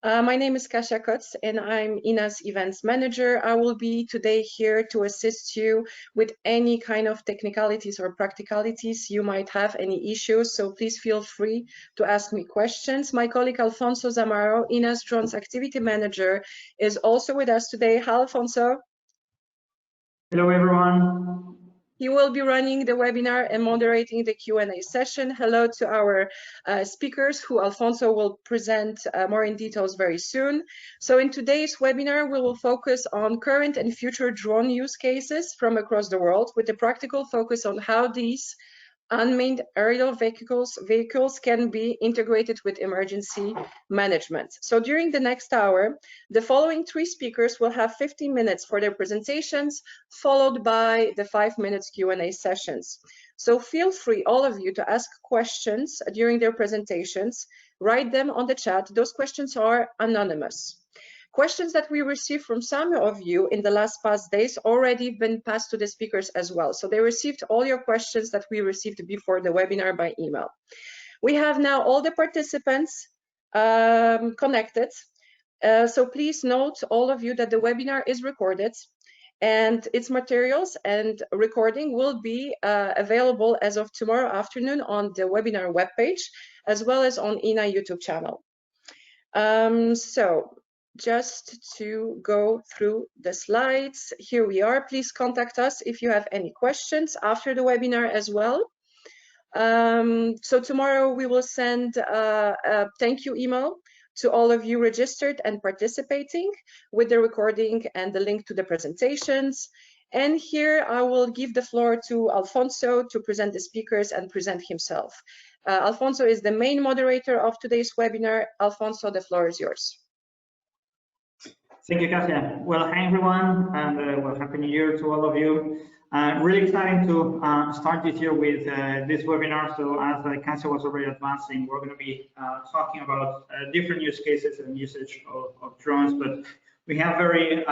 My name is Kasia Kotz, and I'm EENA's events manager. I will be today here to assist you with any kind of technicalities or practicalities you might have, any issues, so please feel free to ask me questions. My colleague Alfonso Zamaro, EENA's drones activity manager, is also with us today. Hi, Alfonso. Hello, everyone. He will be running the webinar and moderating the Q&A session. Hello to our speakers, who Alfonso will present more in details very soon. So in today's webinar, we will focus on current and future drone use cases from across the world, with a practical focus on how these unmanned aerial vehicles can be integrated with emergency management. So during the next hour, the following 3 speakers will have 15 minutes for their presentations, followed by the 5 minutes Q&A sessions. So feel free, all of you, to ask questions during their presentations. Write them on the chat. Those questions are anonymous. Questions that we received from some of you in the past days already been passed to the speakers as well. So they received all your questions that we received before the webinar by email. We have now all the participants connected. So please note, all of you, that the webinar is recorded, and its materials and recording will be available as of tomorrow afternoon on the webinar webpage, as well as on EENA YouTube channel. So just to go through the slides, here we are. Please contact us if you have any questions after the webinar as well. So tomorrow we will send a thank you email to all of you registered and participating, with the recording and the link to the presentations. And here I will give the floor to Alfonso to present the speakers and present himself. Alfonso is the main moderator of today's webinar. Alfonso, the floor is yours. Thank you, Kasia. Well, hi everyone, and well, Happy New Year to all of you. Really exciting to start this year with this webinar. So as Kasia was already advancing, we're going to be talking about different use cases and usage of drones, but we have very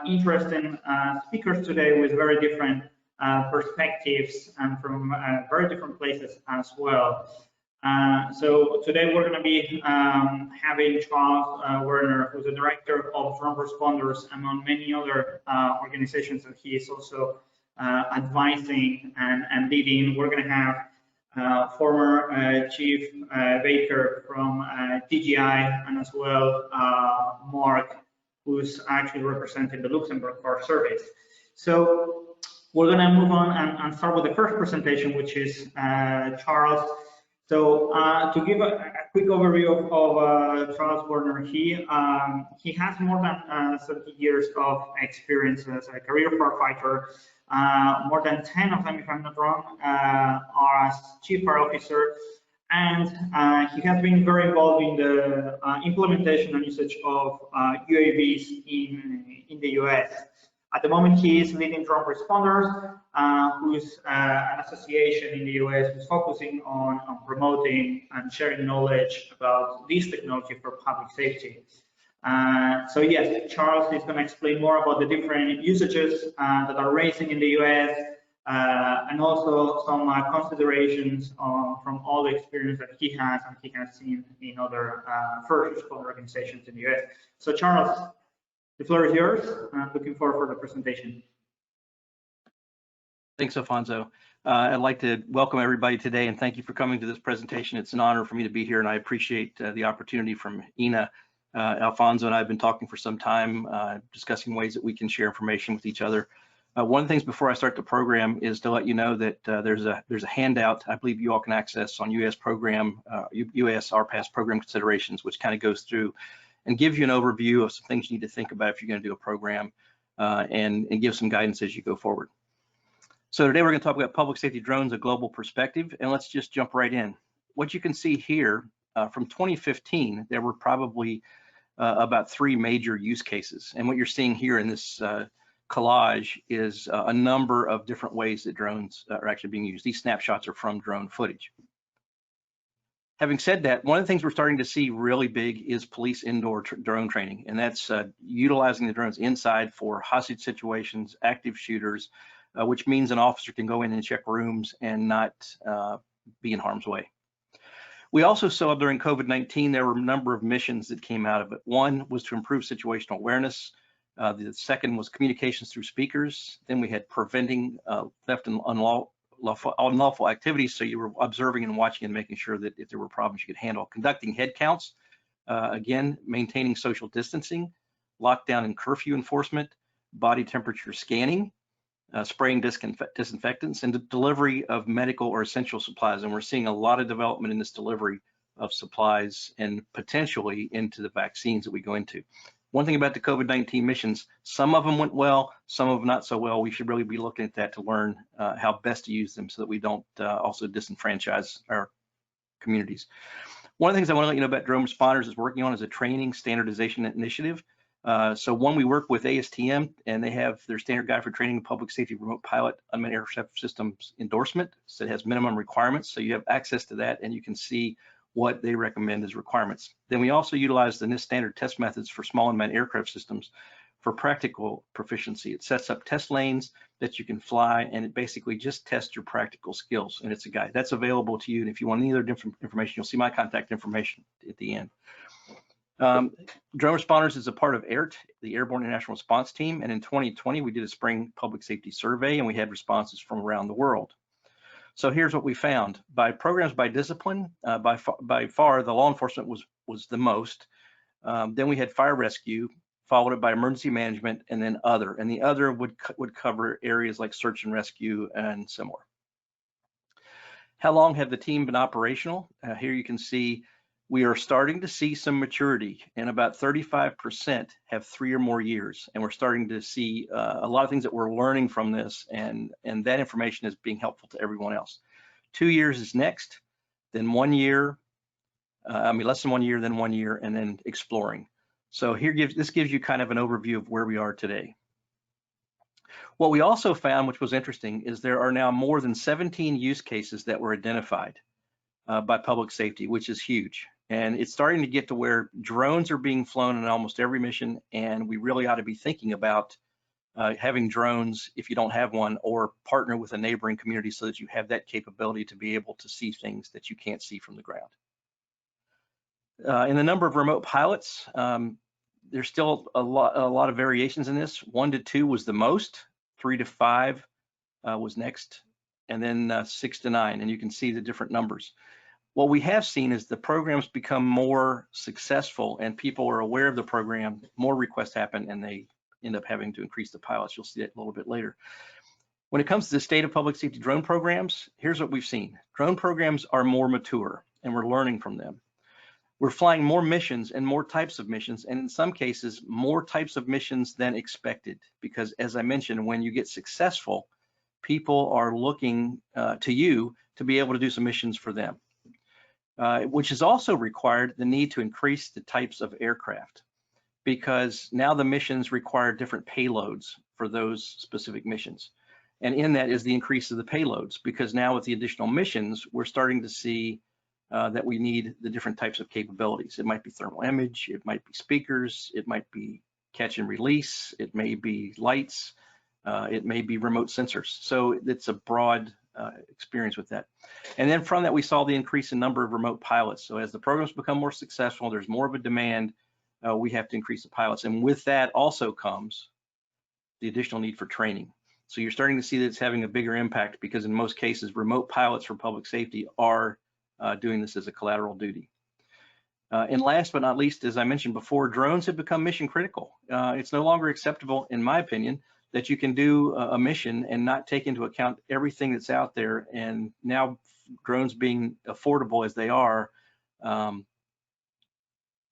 interesting speakers today with very different perspectives and from very different places as well. So today we're going to be having Charles Werner, who's the director of drone responders among many other organizations that he is also advising and leading. We're going to have former Chief Baker from TGI, and as well Marc, who's actually representing the Luxembourg Fire Service. So we're going to move on and start with the first presentation, which is Charles. So to give a quick overview of Charles Werner, he has more than 30 years of experience as a career firefighter. More than 10 of them, if I'm not wrong, are as chief fire officer, and he has been very involved in the implementation and usage of UAVs in the US. At the moment, he is leading Drone Responders, who's an association in the US who's focusing on promoting and sharing knowledge about this technology for public safety. So yes, Charles is going to explain more about the different usages that are raising in the US, and also some considerations from all the experience that he has and he has seen in other first responder organizations in the US. So Charles, the floor is yours. I'm looking forward for the presentation. Thanks, Alfonso. I'd like to welcome everybody today and thank you for coming to this presentation. It's an honor for me to be here, and I appreciate the opportunity from EENA. Alfonso and I have been talking for some time, discussing ways that we can share information with each other. One of the things before I start the program is to let you know that there's a handout I believe you all can access on US RPAS program considerations, which kind of goes through and gives you an overview of some things you need to think about if you're going to do a program, and give some guidance as you go forward. So today we're going to talk about public safety drones, a global perspective, and let's just jump right in. What you can see here, from 2015, there were probably about 3 major use cases, and what you're seeing here in this collage is a number of different ways that drones are actually being used. These snapshots are from drone footage. Having said that, one of the things we're starting to see really big is police indoor drone training, and that's utilizing the drones inside for hostage situations, active shooters, which means an officer can go in and check rooms and not be in harm's way. We also saw during COVID-19, there were a number of missions that came out of it. One was to improve situational awareness. The second was communications through speakers. Then we had preventing theft and unlawful activities. So you were observing and watching and making sure that if there were problems you could handle. Conducting head counts, again, maintaining social distancing, lockdown and curfew enforcement, body temperature scanning, spraying disinfectants, and the delivery of medical or essential supplies. And we're seeing a lot of development in this delivery of supplies and potentially into the vaccines that we go into. One thing about the COVID-19 missions, some of them went well, some of them not so well. We should really be looking at that to learn how best to use them so that we don't also disenfranchise our communities. One of the things I want to let you know about drone responders is working on is a training standardization initiative. So one, we work with ASTM, and they have their standard guide for training public safety remote pilot unmanned aircraft systems endorsement. So it has minimum requirements. So you have access to that and you can see what they recommend as requirements. Then we also utilize the NIST standard test methods for small unmanned aircraft systems for practical proficiency. It sets up test lanes that you can fly, and it basically just tests your practical skills. And it's a guide that's available to you. And if you want any other different information, you'll see my contact information at the end. Drone responders is a part of AIRT, the Airborne International Response Team, and in 2020 we did a spring public safety survey and we had responses from around the world. So here's what we found. By programs by discipline, by far the law enforcement was the most. Then we had fire rescue, followed up by emergency management, and then other. And the other would cover areas like search and rescue and similar. How long have the team been operational? Here you can see we are starting to see some maturity, and about 35% have 3 or more years. And we're starting to see a lot of things that we're learning from this, and that information is being helpful to everyone else. 2 years is next, then 1 year, less than 1 year, then 1 year, and then exploring. So this gives you kind of an overview of where we are today. What we also found, which was interesting, is there are now more than 17 use cases that were identified by public safety, which is huge. And it's starting to get to where drones are being flown in almost every mission, and we really ought to be thinking about having drones if you don't have one, or partner with a neighboring community so that you have that capability to be able to see things that you can't see from the ground. In the number of remote pilots, there's still a lot of variations in this. 1 to 2 was the most, 3 to 5 was next, and then 6 to 9, and you can see the different numbers. What we have seen is the programs become more successful and people are aware of the program, more requests happen, and they end up having to increase the pilots. You'll see that a little bit later. When it comes to the state of public safety drone programs, here's what we've seen. Drone programs are more mature, and we're learning from them. We're flying more missions and more types of missions, and in some cases, more types of missions than expected, because as I mentioned, when you get successful, people are looking to you to be able to do some missions for them. Which has also required the need to increase the types of aircraft, because now the missions require different payloads for those specific missions. And in that is the increase of the payloads, because now with the additional missions, we're starting to see that we need the different types of capabilities. It might be thermal image, it might be speakers, it might be catch and release, it may be lights, it may be remote sensors. So it's a broad experience with that. And then from that, we saw the increase in number of remote pilots. So as the programs become more successful, there's more of a demand, we have to increase the pilots. And with that also comes the additional need for training. So you're starting to see that it's having a bigger impact, because in most cases, remote pilots for public safety are doing this as a collateral duty. And last but not least, as I mentioned before, drones have become mission critical. It's no longer acceptable, in my opinion, that you can do a mission and not take into account everything that's out there. And now drones being affordable as they are,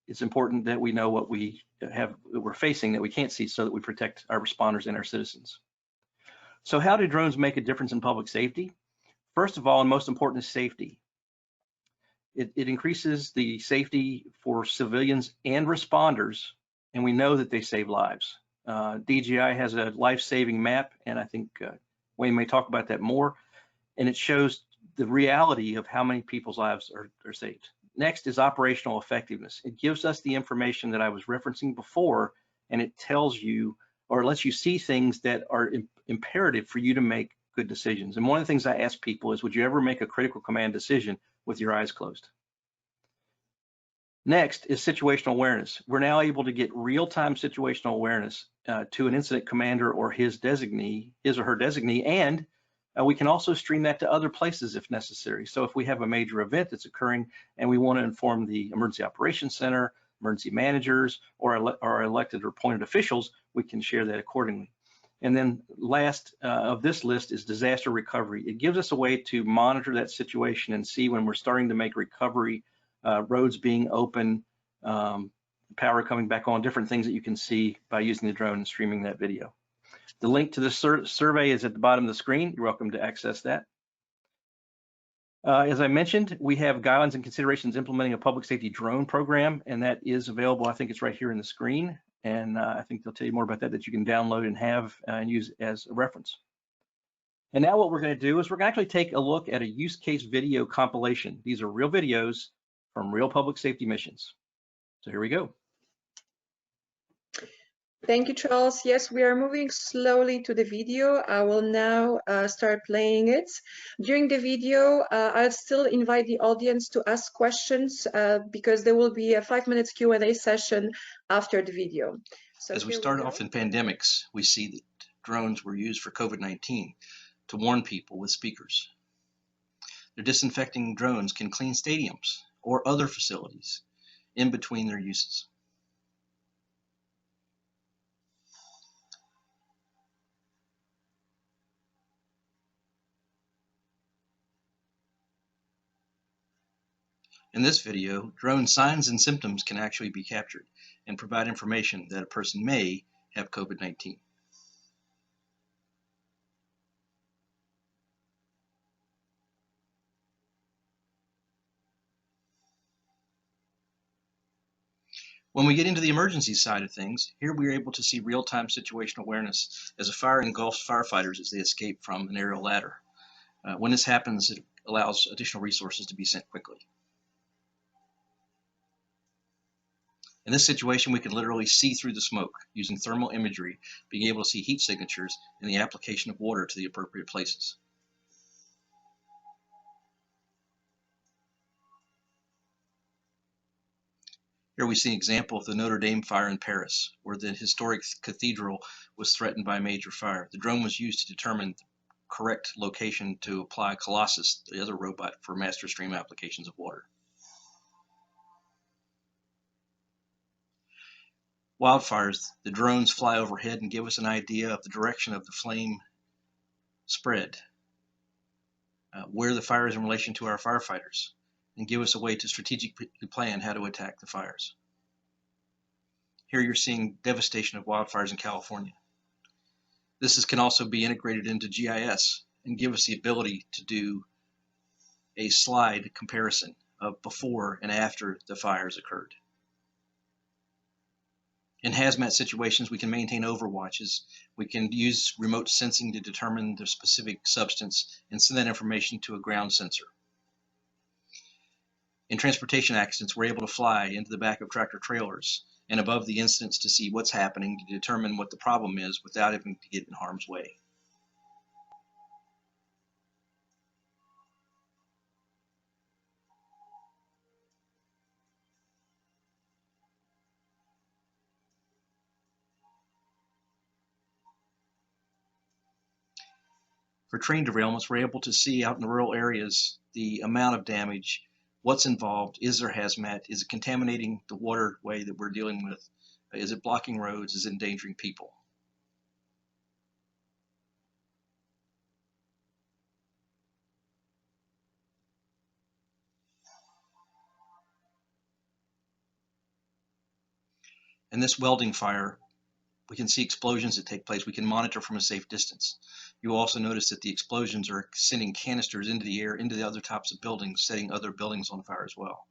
it's important that we know what we're facing that we can't see, so that we protect our responders and our citizens. So how do drones make a difference in public safety? First of all, and most important, is safety. It increases the safety for civilians and responders, and we know that they save lives. DJI has a life-saving map, and I think Wayne may talk about that more, and it shows the reality of how many people's lives are saved. Next is operational effectiveness. It gives us the information that I was referencing before, and it tells you, or lets you see things that are imperative for you to make good decisions. And one of the things I ask people is, would you ever make a critical command decision with your eyes closed? Next is situational awareness. We're now able to get real-time situational awareness to an incident commander or his or her designee, and we can also stream that to other places if necessary. So if we have a major event that's occurring and we want to inform the Emergency Operations Center, emergency managers, or our elected or appointed officials, we can share that accordingly. And then last of this list is disaster recovery. It gives us a way to monitor that situation and see when we're starting to make recovery, roads being open, power coming back on, different things that you can see by using the drone and streaming that video. The link to this survey is at the bottom of the screen. You're welcome to access that. As I mentioned, we have guidelines and considerations implementing a public safety drone program, and that is available. I think it's right here in the screen, and I think they'll tell you more about that you can download and have and use as a reference. And now what we're going to do is we're going to actually take a look at a use case video compilation. These are real videos from real public safety missions. So here we go. Thank you, Charles. Yes, we are moving slowly to the video. I will now start playing it. During the video, I'll still invite the audience to ask questions because there will be a 5-minute Q&A session after the video. So as we start off in pandemics, we see that drones were used for COVID-19 to warn people with speakers. Their disinfecting drones can clean stadiums or other facilities in between their uses. In this video, drone signs and symptoms can actually be captured and provide information that a person may have COVID-19. When we get into the emergency side of things, here we are able to see real-time situational awareness as a fire engulfs firefighters as they escape from an aerial ladder. When this happens, it allows additional resources to be sent quickly. In this situation, we can literally see through the smoke using thermal imagery, being able to see heat signatures and the application of water to the appropriate places. Here we see an example of the Notre fire in Paris, where the historic cathedral was threatened by a major fire. The drone was used to determine the correct location to apply Colossus, the other robot, for master stream applications of water. Wildfires, the drones fly overhead and give us an idea of the direction of the flame spread, where the fire is in relation to our firefighters, and give us a way to strategically plan how to attack the fires. Here you're seeing devastation of wildfires in California. This can also be integrated into GIS and give us the ability to do a slide comparison of before and after the fires occurred. In hazmat situations, we can maintain overwatches. We can use remote sensing to determine the specific substance and send that information to a ground sensor. In transportation accidents, we're able to fly into the back of tractor trailers and above the incidents to see what's happening, to determine what the problem is without having to get in harm's way. For train derailments, we're able to see out in the rural areas the amount of damage, what's involved, is there hazmat, is it contaminating the waterway that we're dealing with, is it blocking roads, is it endangering people. In this welding fire, we can see explosions that take place. We can monitor from a safe distance. You'll also notice that the explosions are sending canisters into the air, into the other tops of buildings, setting other buildings on fire as well.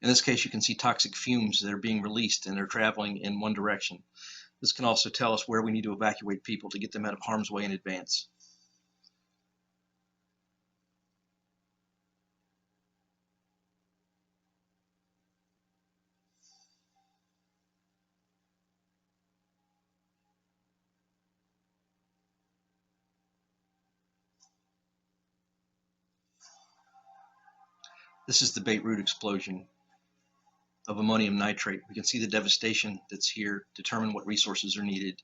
In this case, you can see toxic fumes that are being released and they're traveling in one direction. This can also tell us where we need to evacuate people to get them out of harm's way in advance. This is the Beirut explosion of ammonium nitrate. We can see the devastation that's here, determine what resources are needed,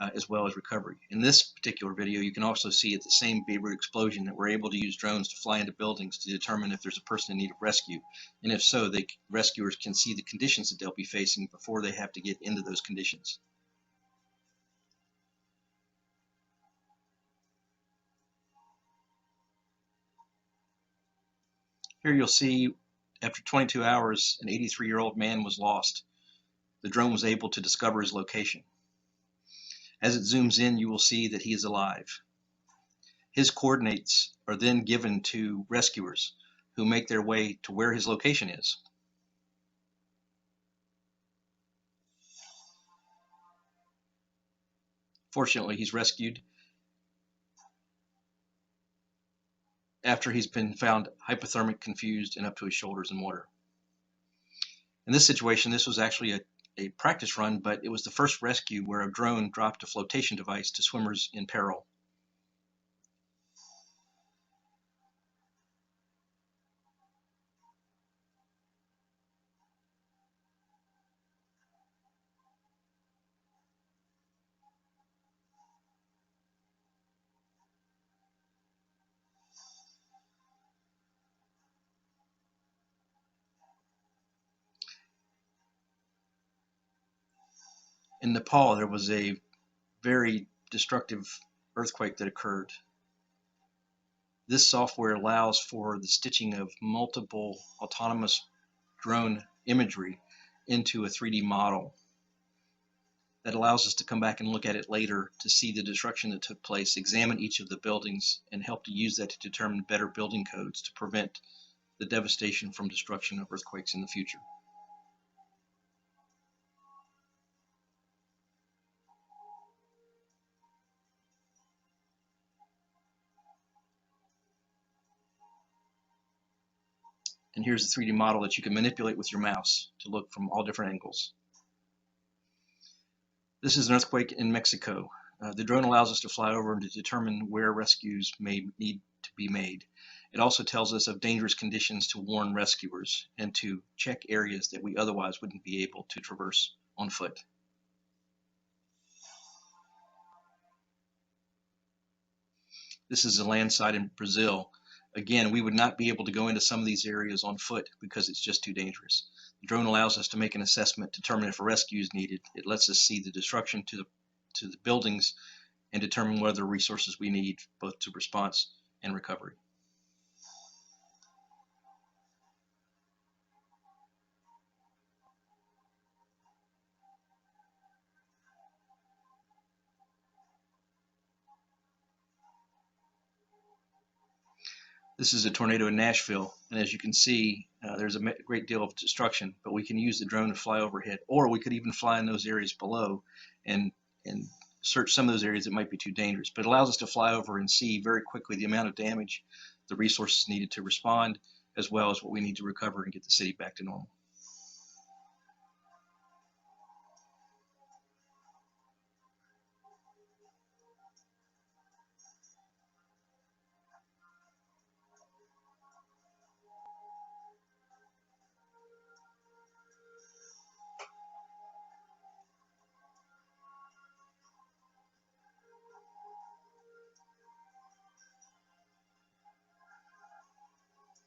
as well as recovery. In this particular video, you can also see at the same Beirut explosion that we're able to use drones to fly into buildings to determine if there's a person in need of rescue. And if so, rescuers can see the conditions that they'll be facing before they have to get into those conditions. Here you'll see after 22 hours, an 83-year-old man was lost. The drone was able to discover his location. As it zooms in, you will see that he is alive. His coordinates are then given to rescuers who make their way to where his location is. Fortunately, he's rescued after he's been found hypothermic, confused, and up to his shoulders in water. In this situation, this was actually a practice run, but it was the first rescue where a drone dropped a flotation device to swimmers in peril. In Nepal, there was a very destructive earthquake that occurred. This software allows for the stitching of multiple autonomous drone imagery into a 3D model that allows us to come back and look at it later to see the destruction that took place, examine each of the buildings, and help to use that to determine better building codes to prevent the devastation from destruction of earthquakes in the future. And here's a 3D model that you can manipulate with your mouse to look from all different angles. This is an earthquake in Mexico. The drone allows us to fly over and to determine where rescues may need to be made. It also tells us of dangerous conditions to warn rescuers and to check areas that we otherwise wouldn't be able to traverse on foot. This is a land site in Brazil. Again, we would not be able to go into some of these areas on foot because it's just too dangerous. The drone allows us to make an assessment, determine if a rescue is needed. It lets us see the destruction to the buildings and determine what other resources we need both to response and recovery. This is a tornado in Nashville, and as you can see, there's a great deal of destruction, but we can use the drone to fly overhead, or we could even fly in those areas below and search some of those areas that might be too dangerous. But it allows us to fly over and see very quickly the amount of damage, the resources needed to respond, as well as what we need to recover and get the city back to normal.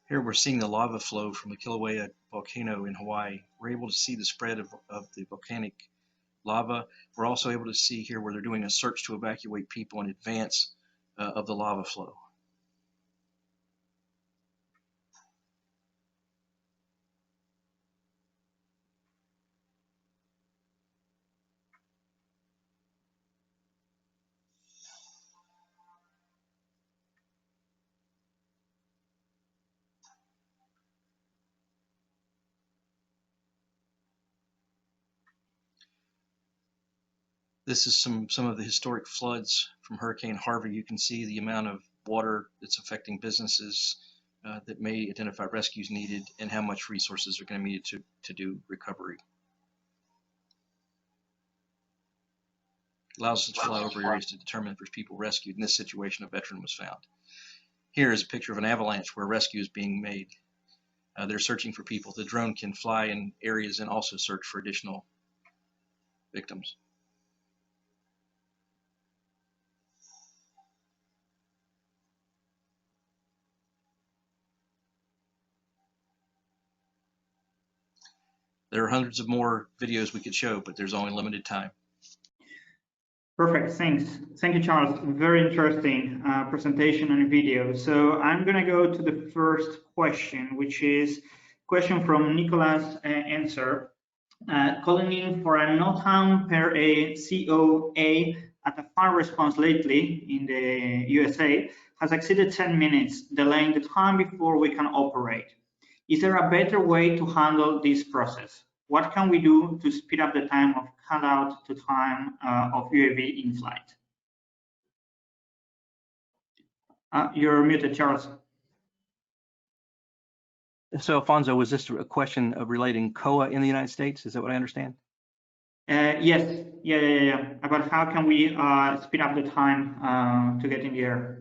Here we're seeing the lava flow from the Kilauea volcano in Hawaii. We're able to see the spread of the volcanic lava. We're also able to see here where they're doing a search to evacuate people in advance of the lava flow. This is some of the historic floods from Hurricane Harvey. You can see the amount of water that's affecting businesses that may identify rescues needed and how much resources are going to be needed to do recovery. It allows us to fly over areas to determine if there's people rescued. In this situation, a veteran was found. Here is a picture of an avalanche where rescue is being made. they're searching for people. The drone can fly in areas and also search for additional victims. There are hundreds of more videos we could show, but there's only limited time. Perfect, thanks. Thank you, Charles. Very interesting presentation and video. So I'm going to go to the first question, which is a question from Nicholas Answer, calling in for a NOTAM per a COA at a fire response lately in the USA has exceeded 10 minutes, delaying the time before we can operate. Is there a better way to handle this process? What can we do to speed up the time of cutout to time of UAV in flight? You're muted, Charles. So, Alfonso, was this a question of relating COA in the United States? Is that what I understand? Yes, yeah. About how can we speed up the time to get in the air?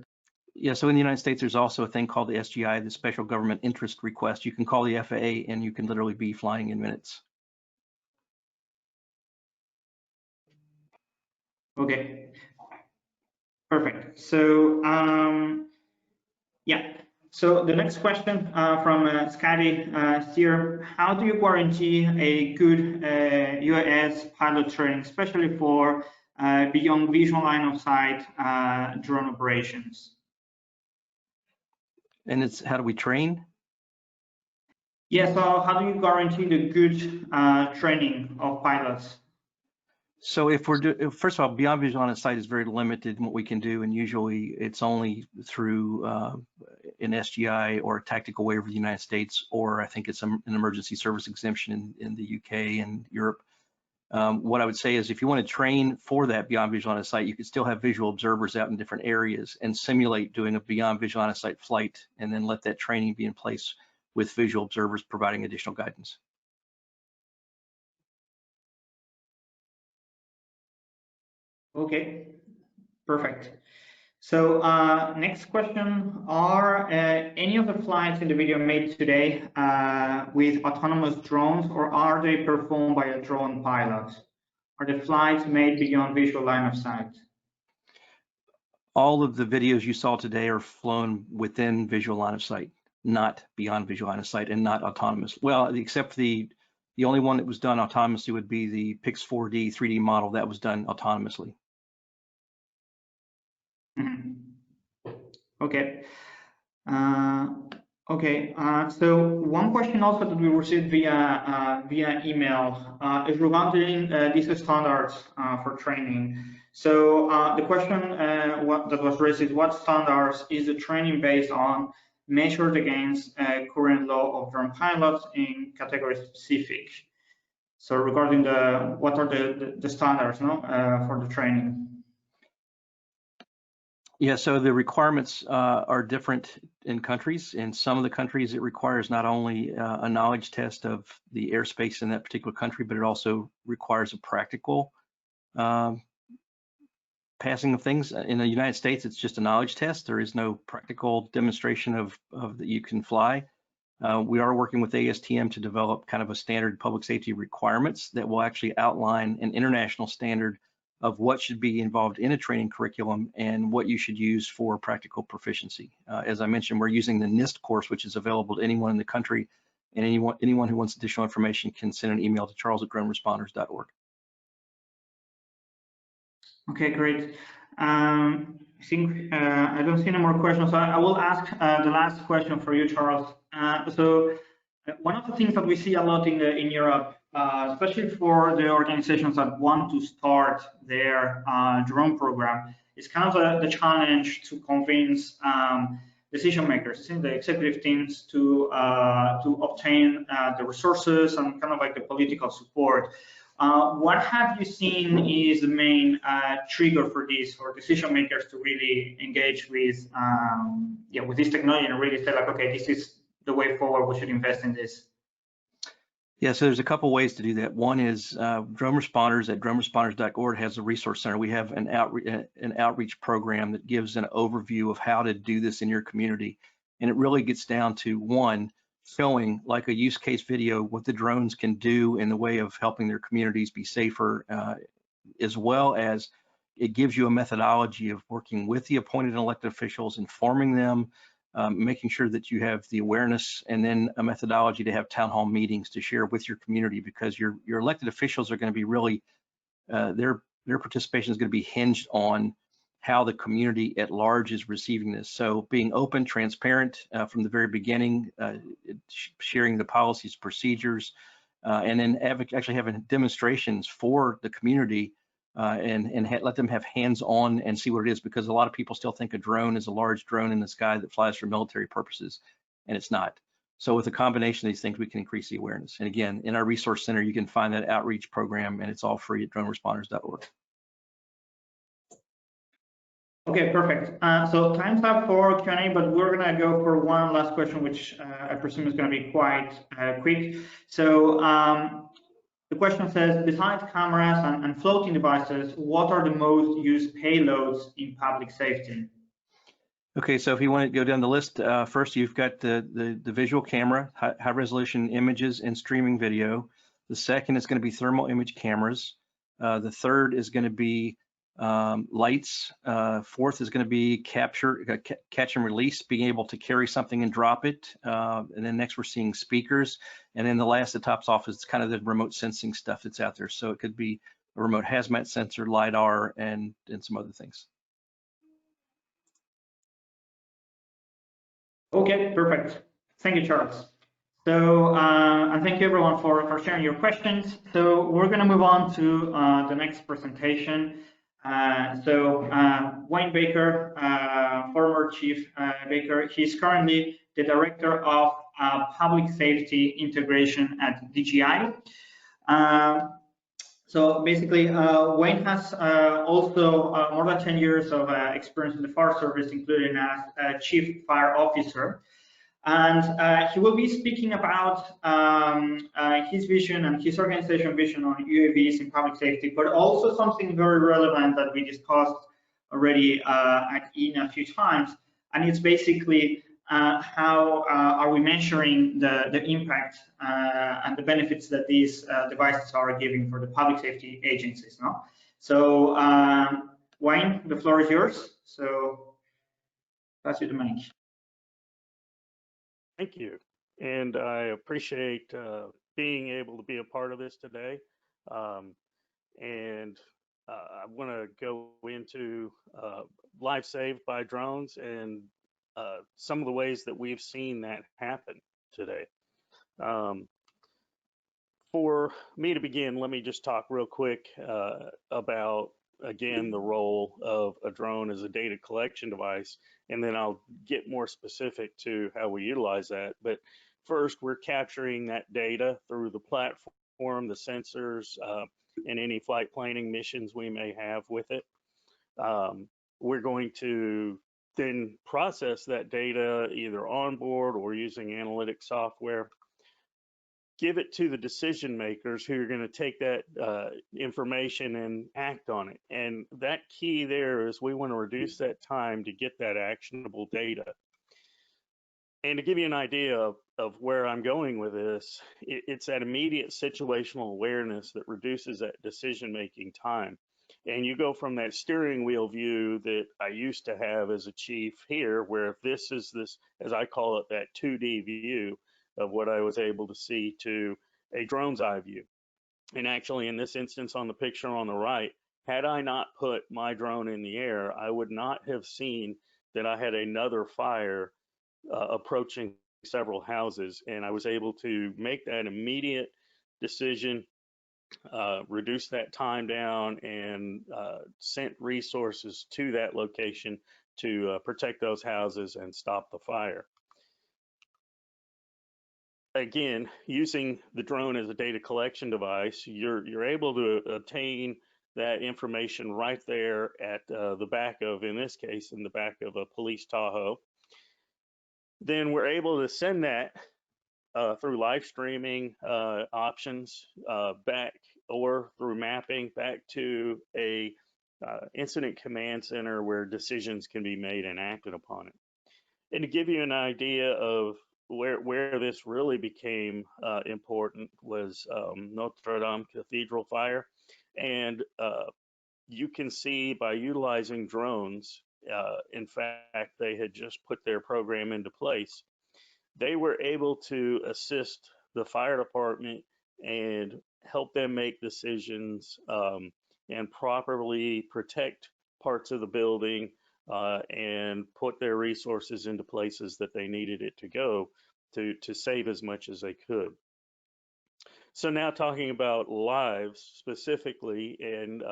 Yeah, so in the United States, there's also a thing called the SGI, the Special Government Interest Request. You can call the FAA and you can literally be flying in minutes. Okay, perfect. So, yeah. So the next question from Scotty here, how do you guarantee a good UAS pilot training, especially for beyond visual line of sight drone operations? And it's how do we train? Yeah, so how do you guarantee the good training of pilots? So if first of all, beyond visual line of sight is very limited in what we can do, and usually it's only through an SGI or a tactical waiver of the United States, or I think it's an emergency service exemption in the UK and Europe. What I would say is if you want to train for that beyond visual line of sight, you could still have visual observers out in different areas and simulate doing a beyond visual line of sight flight, and then let that training be in place with visual observers providing additional guidance. Okay, perfect. So next question, are any of the flights in the video made today with autonomous drones, or are they performed by a drone pilot? Are the flights made beyond visual line of sight? All of the videos you saw today are flown within visual line of sight, not beyond visual line of sight, and not autonomous. Well, except the only one that was done autonomously would be the Pix 4D 3D model that was done autonomously. Okay. So one question also that we received via email is regarding these standards for training. So the question that was raised is, what standards is the training based on, measured against current law of drone pilots in category specific? So regarding what are the standards for the training? Yeah, so the requirements are different in countries. In some of the countries, it requires not only a knowledge test of the airspace in that particular country, but it also requires a practical passing of things. In the United States, it's just a knowledge test. There is no practical demonstration of that you can fly. We are working with ASTM to develop kind of a standard public safety requirements that will actually outline an international standard of what should be involved in a training curriculum and what you should use for practical proficiency. As I mentioned, we're using the NIST course, which is available to anyone in the country, and anyone who wants additional information can send an email to charles@droneresponders.org. Okay, great. I think I don't see any more questions. So I will ask the last question for you, Charles. So one of the things that we see a lot in Europe, especially for the organizations that want to start their drone program, is kind of the challenge to convince decision makers in the executive teams to obtain the resources and kind of like the political support. What have you seen is the main trigger for this, for decision makers to really engage with with this technology and really say like, okay, this is the way forward, we should invest in this? Yeah, so there's a couple ways to do that. One is Drone Responders at droneresponders.org has a resource center. We have an outreach program that gives an overview of how to do this in your community. And it really gets down to, one, showing like a use case video what the drones can do in the way of helping their communities be safer, as well as it gives you a methodology of working with the appointed and elected officials, informing them, making sure that you have the awareness, and then a methodology to have town hall meetings to share with your community, because your elected officials are going to be really, their participation is going to be hinged on how the community at large is receiving this. So being open, transparent from the very beginning, sharing the policies, procedures, and then actually having demonstrations for the community, and let them have hands-on and see what it is, because a lot of people still think a drone is a large drone in the sky that flies for military purposes, and it's not. So with a combination of these things, we can increase the awareness. And again, in our resource center, you can find that outreach program, and it's all free at droneresponders.org. Okay, perfect. So time's up for Q&A, but we're gonna go for one last question, which I presume is gonna be quite quick. So the question says, besides cameras and floating devices, what are the most used payloads in public safety? Okay, so if you want to go down the list, first you've got the visual camera, high resolution images and streaming video. The second is going to be thermal image cameras. The third is going to be lights. Fourth is going to be catch and release, being able to carry something and drop it. And then next we're seeing speakers. And then the last that tops off is kind of the remote sensing stuff that's out there. So it could be a remote hazmat sensor, LiDAR, and some other things. Okay, perfect. Thank you, Charles. So, and thank you everyone for sharing your questions. So we're going to move on to the next presentation. Wayne Baker, former Chief Baker, he's currently the Director of Public Safety Integration at DGI. So basically, Wayne has also more than 10 years of experience in the fire service, including as Chief Fire Officer. And he will be speaking about his vision and his organization vision on UAVs in public safety, but also something very relevant that we discussed already at EENA a few times. And it's basically how are we measuring the impact and the benefits that these devices are giving for the public safety agencies. No? So Wayne, the floor is yours. So pass you the mic. Thank you, and I appreciate being able to be a part of this today. I want to go into life saved by drones and some of the ways that we've seen that happen today. For me to begin, let me just talk real quick about, again, the role of a drone as a data collection device, and then I'll get more specific to how we utilize that. But first, we're capturing that data through the platform, the sensors, and any flight planning missions we may have with it. We're going to then process that data either on board or using analytic software, give it to the decision makers who are going to take that information and act on it. And that key there is we want to reduce that time to get that actionable data. And to give you an idea of where I'm going with this, it's that immediate situational awareness that reduces that decision-making time. And you go from that steering wheel view that I used to have as a chief here, where this is this, as I call it, that 2D view of what I was able to see, to a drone's eye view. And actually, in this instance on the picture on the right, had I not put my drone in the air, I would not have seen that I had another fire approaching several houses. And I was able to make that immediate decision, reduce that time down, and sent resources to that location to protect those houses and stop the fire. Again, using the drone as a data collection device, you're able to obtain that information right there at the back of, in this case, in the back of a police Tahoe. Then we're able to send that through live streaming options back, or through mapping back to a incident command center where decisions can be made and acted upon it. And to give you an idea of where this really became important was Notre Cathedral fire. And you can see by utilizing drones, in fact, they had just put their program into place. They were able to assist the fire department and help them make decisions and properly protect parts of the building and put their resources into places that they needed it to go to save as much as they could. So now talking about lives specifically, and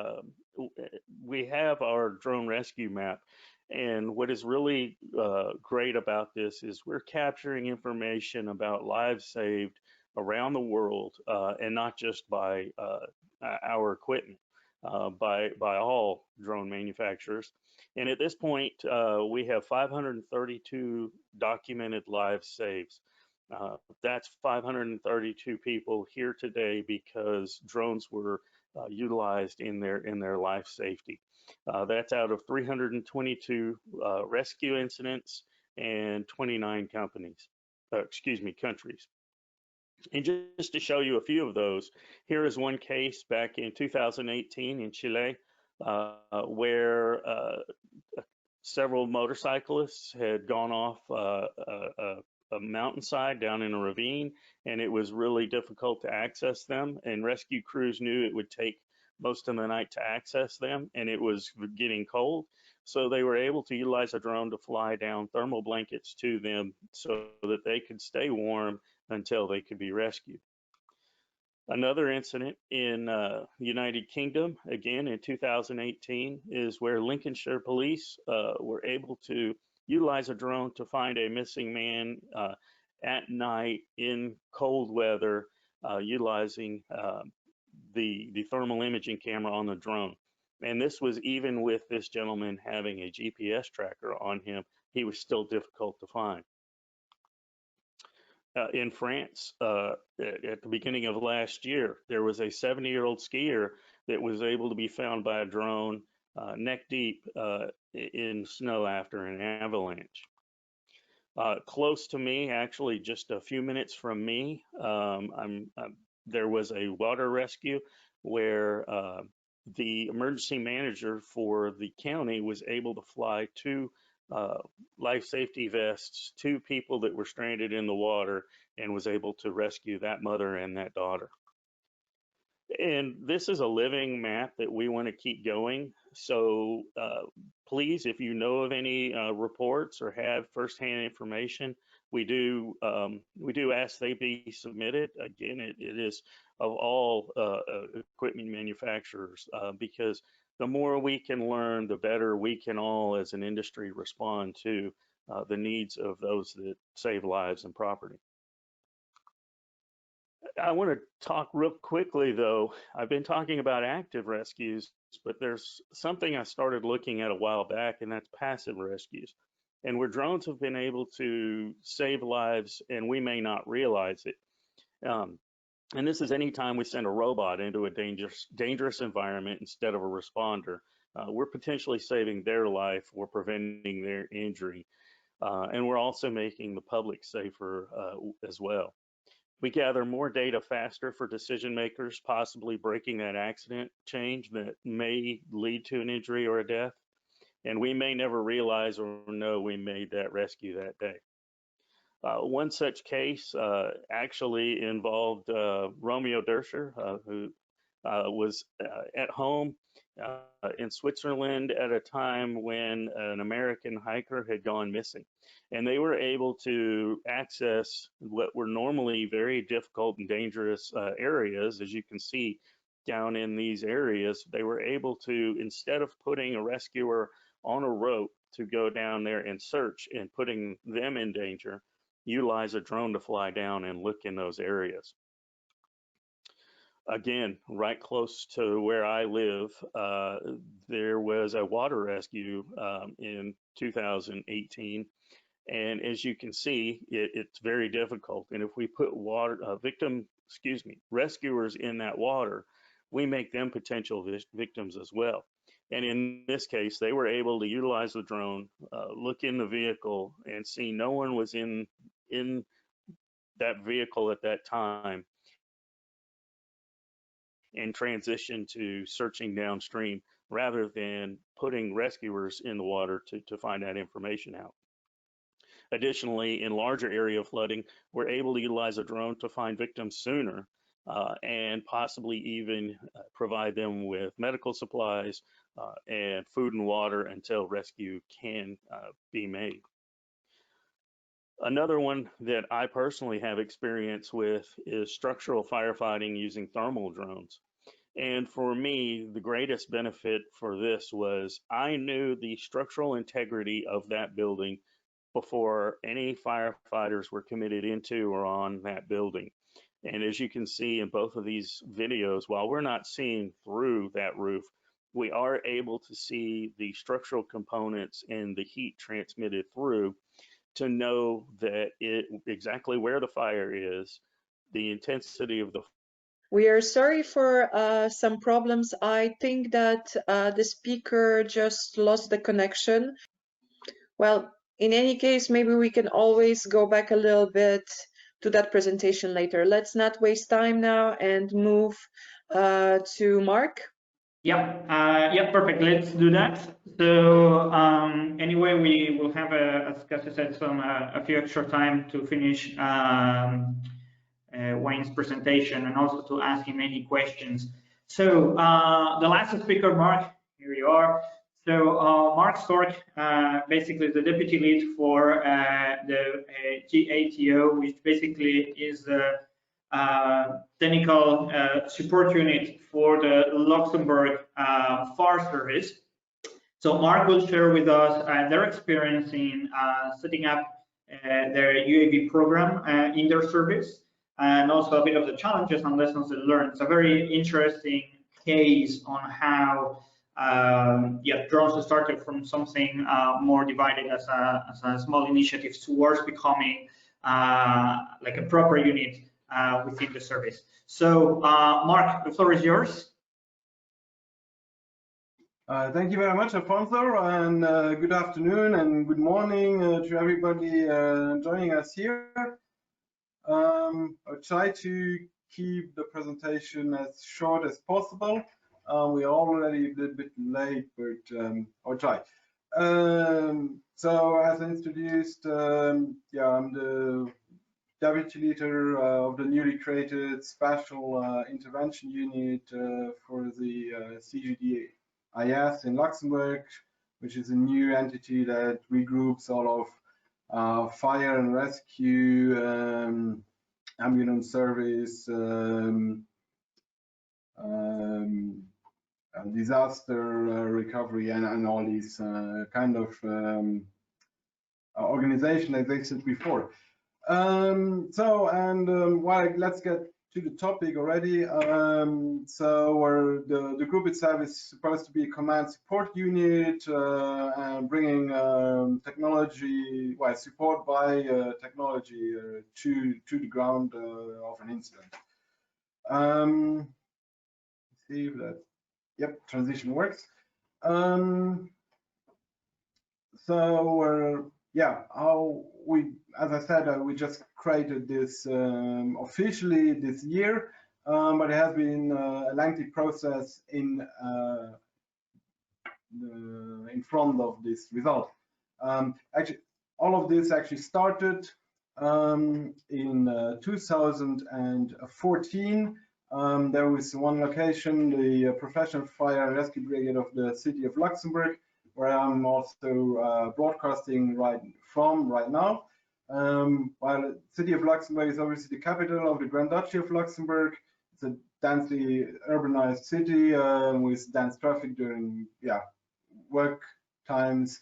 we have our drone rescue map. And what is really great about this is we're capturing information about lives saved around the world, and not just by our equipment, by all drone manufacturers. And at this point, we have 532 documented lives saved. That's 532 people here today because drones were utilized in their life safety. That's out of 322 rescue incidents and 29 countries. And just to show you a few of those, here is one case back in 2018 in Chile, where several motorcyclists had gone off a mountainside down in a ravine, and it was really difficult to access them, and rescue crews knew it would take most of the night to access them, and it was getting cold, so they were able to utilize a drone to fly down thermal blankets to them so that they could stay warm until they could be rescued. Another incident in the United Kingdom, again in 2018, is where Lincolnshire police were able to utilize a drone to find a missing man at night in cold weather, utilizing the thermal imaging camera on the drone. And this was even with this gentleman having a GPS tracker on him, he was still difficult to find. In France, at the beginning of last year, there was a 70-year-old skier that was able to be found by a drone neck deep in snow after an avalanche. Close to me, actually just a few minutes from me, there was a water rescue where the emergency manager for the county was able to fly two life safety vests to people that were stranded in the water and was able to rescue that mother and that daughter. And this is a living map that we want to keep going. So please, if you know of any reports or have firsthand information, we do ask they be submitted. Again, it is of all equipment manufacturers, because the more we can learn, the better we can all as an industry respond to the needs of those that save lives and property. I want to talk real quickly, though. I've been talking about active rescues, but there's something I started looking at a while back, and that's passive rescues. And where drones have been able to save lives, and we may not realize it. And this is anytime we send a robot into a dangerous environment instead of a responder, we're potentially saving their life, we're preventing their injury, and we're also making the public safer as well. We gather more data faster for decision makers, possibly breaking that accident chain that may lead to an injury or a death. And we may never realize or know we made that rescue that day. One such case actually involved Romeo Derscher, who was at home in Switzerland at a time when an American hiker had gone missing. And they were able to access what were normally very difficult and dangerous areas. As you can see down in these areas, they were able to, instead of putting a rescuer on a rope to go down there and search and putting them in danger, utilize a drone to fly down and look in those areas. Again, right close to where I live, there was a water rescue in 2018. And as you can see, it's very difficult. And if we put rescuers in that water, we make them potential victims as well. And in this case, they were able to utilize the drone, look in the vehicle, and see no one was in that vehicle at that time and transition to searching downstream rather than putting rescuers in the water to find that information out. Additionally, in larger area flooding, we're able to utilize a drone to find victims sooner and possibly even provide them with medical supplies and food and water until rescue can be made. Another one that I personally have experience with is structural firefighting using thermal drones. And for me, the greatest benefit for this was I knew the structural integrity of that building before any firefighters were committed into or on that building. And as you can see in both of these videos, while we're not seeing through that roof, we are able to see the structural components and the heat transmitted through to know that exactly where the fire is, the intensity of the. We are sorry for some problems. I think that the speaker just lost the connection. Well, in any case, maybe we can always go back a little bit to that presentation later. Let's not waste time now and move to Marc. Yeah, perfect. Let's do that. So anyway, we will have, as Cassie said, a few extra time to finish Wayne's presentation and also to ask him any questions. So the last speaker, Marc, here you are. So Marc Storck, basically is the deputy lead for the GATO, which basically is the technical support unit for the Luxembourg Fire Service. So Marc will share with us their experience in setting up their UAV program in their service, and also a bit of the challenges and lessons learned. It's a very interesting case on how drones started from something more divided as a small initiative towards becoming like a proper unit within the service. So Marc, the floor is yours. Thank you very much, Alfonso, and good afternoon and good morning to everybody joining us here. I'll try to keep the presentation as short as possible. We're already a little bit late, but I'll try. So as introduced, I'm the deputy leader of the newly created Special Intervention Unit for the CGDIS in Luxembourg, which is a new entity that regroups all of fire and rescue, ambulance service, disaster recovery, and all these kind of organization that existed before. Well, let's get to the topic already. The group itself is supposed to be a command support unit and bringing technology, well, support by technology to the ground of an incident. Let's see if that, yep, transition works. How we, as I said, we just created this officially this year, but it has been a lengthy process in front of this result. Actually, all of this actually started in 2014. There was one location, the Professional Fire Rescue Brigade of the City of Luxembourg, where I'm also broadcasting right now. While the City of Luxembourg is obviously the capital of the Grand Duchy of Luxembourg, it's a densely urbanized city with dense traffic during work times,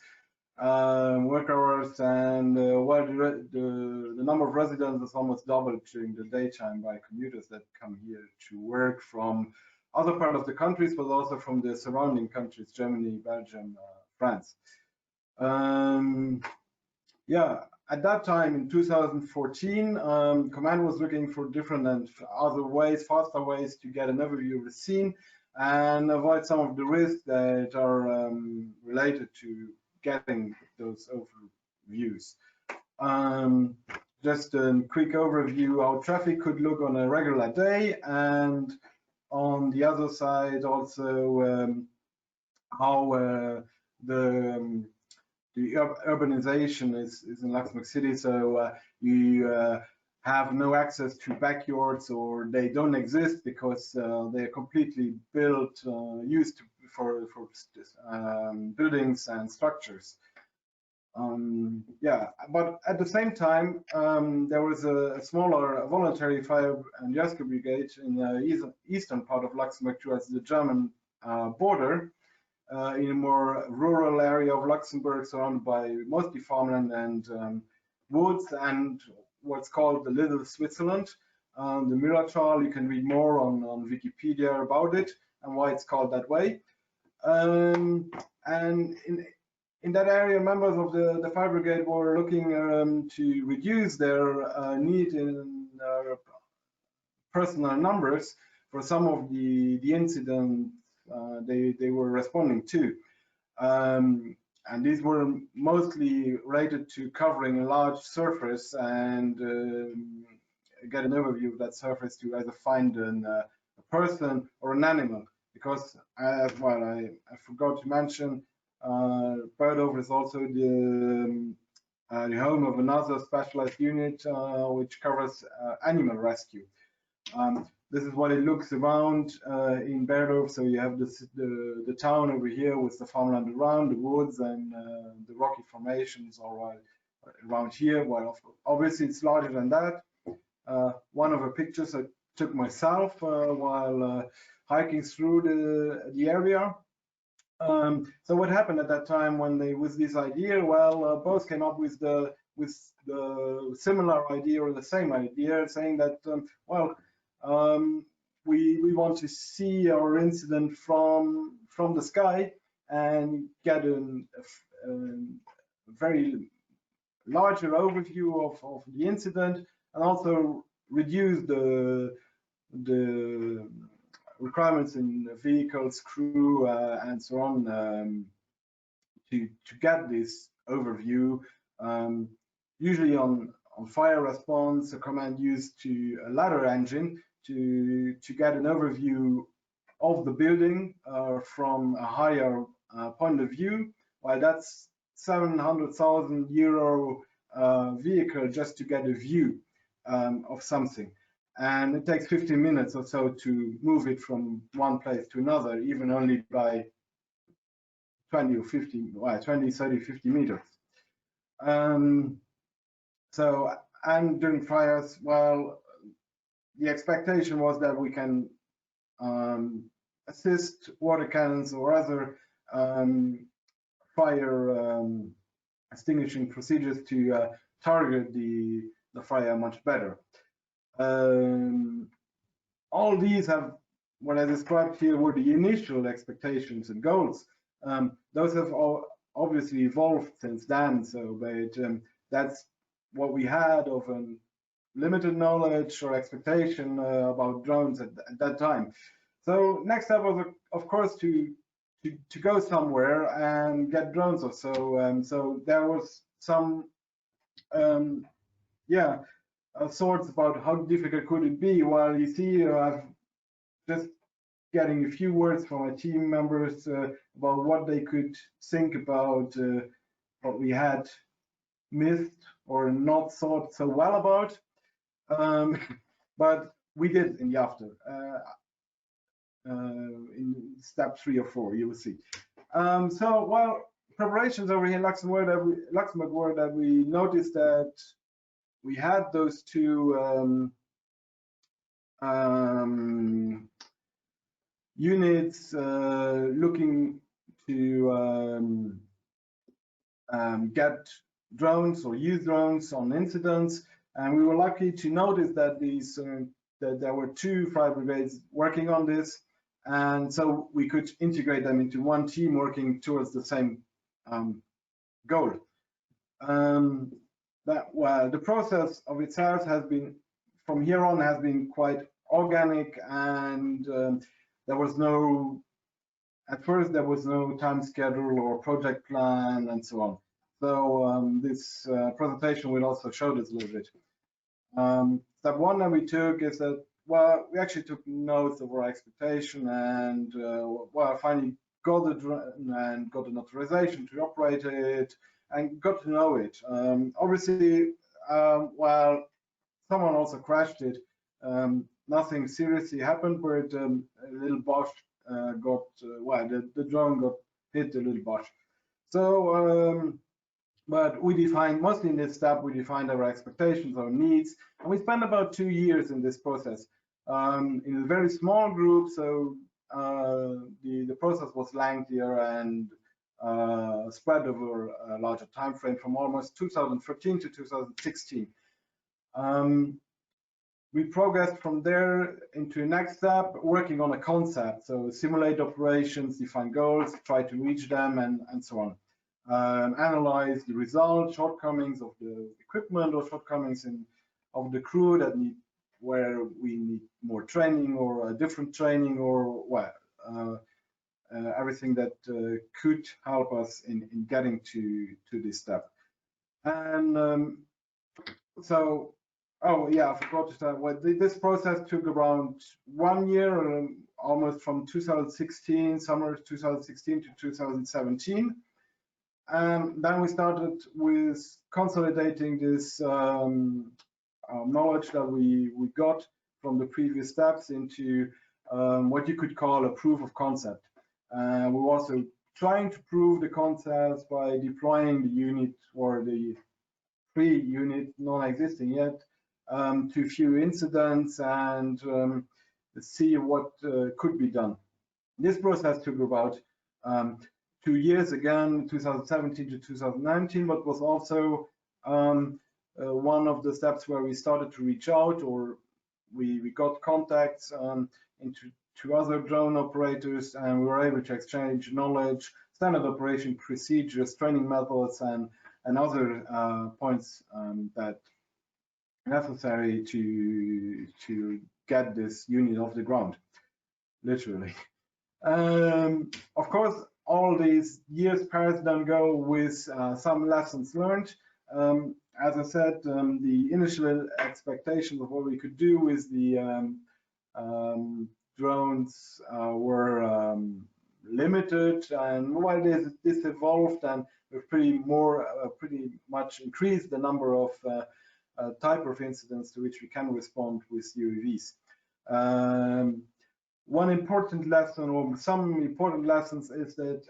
work hours, and the number of residents is almost doubled during the daytime by commuters that come here to work from other parts of the countries, but also from the surrounding countries, Germany, Belgium, France. At that time in 2014, Command was looking for different and other ways, faster ways to get an overview of the scene and avoid some of the risks that are related to getting those overviews. just a quick overview how traffic could look on a regular day, and on the other side also how the urbanization is in Luxembourg City. So you have no access to backyards, or they don't exist because they're completely built, used for buildings and structures. Yeah, but at the same time, there was a smaller voluntary fire and rescue brigade in the eastern part of Luxembourg towards the German border, in a more rural area of Luxembourg, surrounded by mostly farmland and woods, and what's called the Little Switzerland. The Miratal, you can read more on Wikipedia about it and why it's called that way. And in that area, members of the fire brigade were looking to reduce their need in personnel numbers for some of the incidents they were responding to. And these were mostly related to covering a large surface and get an overview of that surface to either find a person or an animal. Because, as well, I forgot to mention, Payloads is also the home of another specialized unit which covers animal rescue. This is what it looks around in Payloads. So you have the town over here with the farmland around, the woods and the rocky formations all around here. Well, obviously it's larger than that. One of the pictures I took myself while hiking through the area. So what happened at that time when they with this idea? Well, both came up with the similar idea or the same idea, saying that well, we want to see our incident from the sky and get a very larger overview of the incident, and also reduce the requirements in vehicles, crew, and so on, to get this overview. Usually on fire response, a command used to a ladder engine to get an overview of the building from a higher point of view. While that's 700,000 euro vehicle just to get a view of something. And it takes 15 minutes or so to move it from one place to another, even only by 20 or 50, well, 20, 30, 50 meters. So, and during fires, well, the expectation was that we can assist water cannons or other fire extinguishing procedures to target the fire much better. All these have, what I described here, were the initial expectations and goals. Those have all obviously evolved since then. So, but that's what we had of a limited knowledge or expectation about drones at that time. So next step was, of course, to go somewhere and get drones or so. So there was some, yeah, thoughts about how difficult could it be. While you see, I've just getting a few words from my team members about what they could think about what we had missed or not thought so well about. But we did in the after. In step 3 or 4, you will see. So, well, preparations over here in Luxembourg were that we noticed that we had those two units looking to get drones or use drones on incidents, and we were lucky to notice that these that there were 2 fire brigades working on this, and so we could integrate them into one team working towards the same goal. Well, the process of itself has been, from here on, has been quite organic, and there was no, at first there was no time schedule or project plan and so on. So this presentation will also show this a little bit. Step one that we took is that, well, we actually took notes of our expectation and, well, finally got the drone and got an authorization to operate it and got to know it. Obviously, well, someone also crashed it. Nothing seriously happened, but a little Bosch got, well, the drone got hit a little Bosch. So, but we defined, mostly in this step, we defined our expectations, our needs, and we spent about 2 years in this process. In a very small group, so the process was lengthier and spread over a larger time frame from almost 2013 to 2016. We progressed from there into the next step, working on a concept. So simulate operations, define goals, try to reach them, and so on. Analyze the results, shortcomings of the equipment, or shortcomings of the crew that need, where we need more training or different training, or well, everything that could help us in getting to this step. And so, oh yeah, I forgot to start. Well, this process took around 1 year, almost from 2016, summer 2016 to 2017. And then we started with consolidating this knowledge that we got from the previous steps into what you could call a proof of concept. We were also trying to prove the concepts by deploying the unit, or the pre-unit, non-existing yet, to a few incidents and see what could be done. This process took about 2 years, again, 2017 to 2019, but was also one of the steps where we started to reach out, or we got contacts into other drone operators, and we were able to exchange knowledge, standard operation procedures, training methods, and other points that necessary to get this unit off the ground, literally. Of course, all these years passed and go with some lessons learned. As I said, the initial expectations of what we could do with the drones were limited, and while this evolved, and we've pretty much increased the number of type of incidents to which we can respond with UAVs. One important lesson, or some important lessons, is that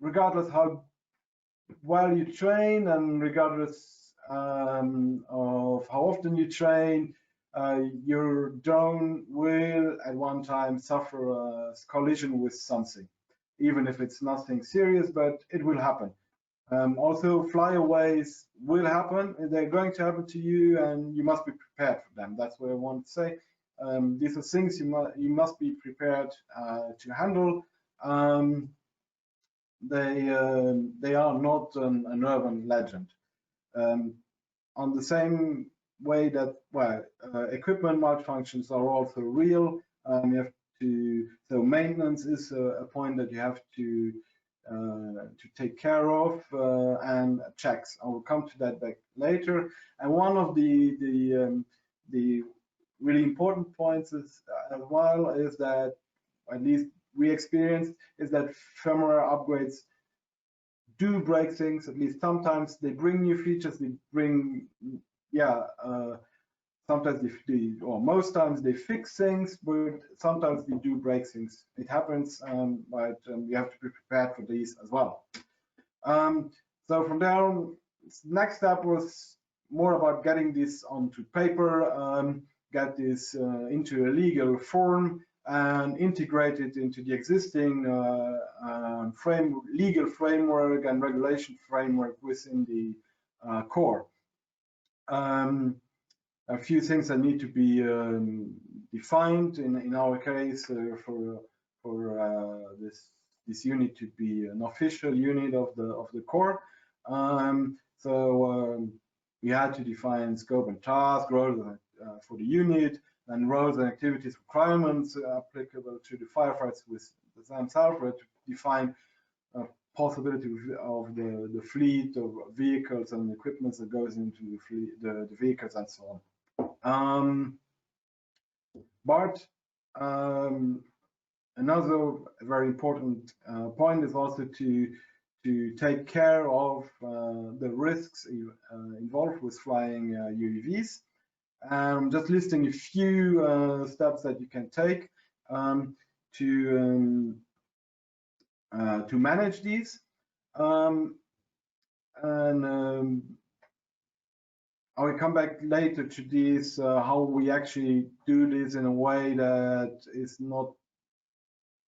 regardless how well you train, and regardless of how often you train, your drone will at one time suffer a collision with something, even if it's nothing serious, but it will happen. Also, flyaways will happen. They're going to happen to you, and you must be prepared for them. That's what I want to say. These are things you must be prepared to handle. They are not an urban legend. On the same way that, well, equipment malfunctions are also real. You have to, so maintenance is a point that you have to take care of, and checks. I will come to that back later. And one of the really important points is, as well, is that, at least we experienced, is that firmware upgrades do break things. At least sometimes they bring new features. They bring, yeah, sometimes or most times they fix things, but sometimes they do break things. It happens, but you have to be prepared for these as well. So from there on, next step was more about getting this onto paper, get this into a legal form, and integrate it into the existing legal framework and regulation framework within the core. A few things that need to be defined in our case for this unit to be an official unit of the core. So we had to define scope and task, roles for the unit, and roles and activities requirements applicable to the firefighters with themselves, to define possibility of the fleet of vehicles and equipment that goes into the fleet, the vehicles and so on. But another very important point is also to take care of the risks involved with flying UAVs. Just listing a few steps that you can take to manage these. I will come back later to this, how we actually do this in a way that is not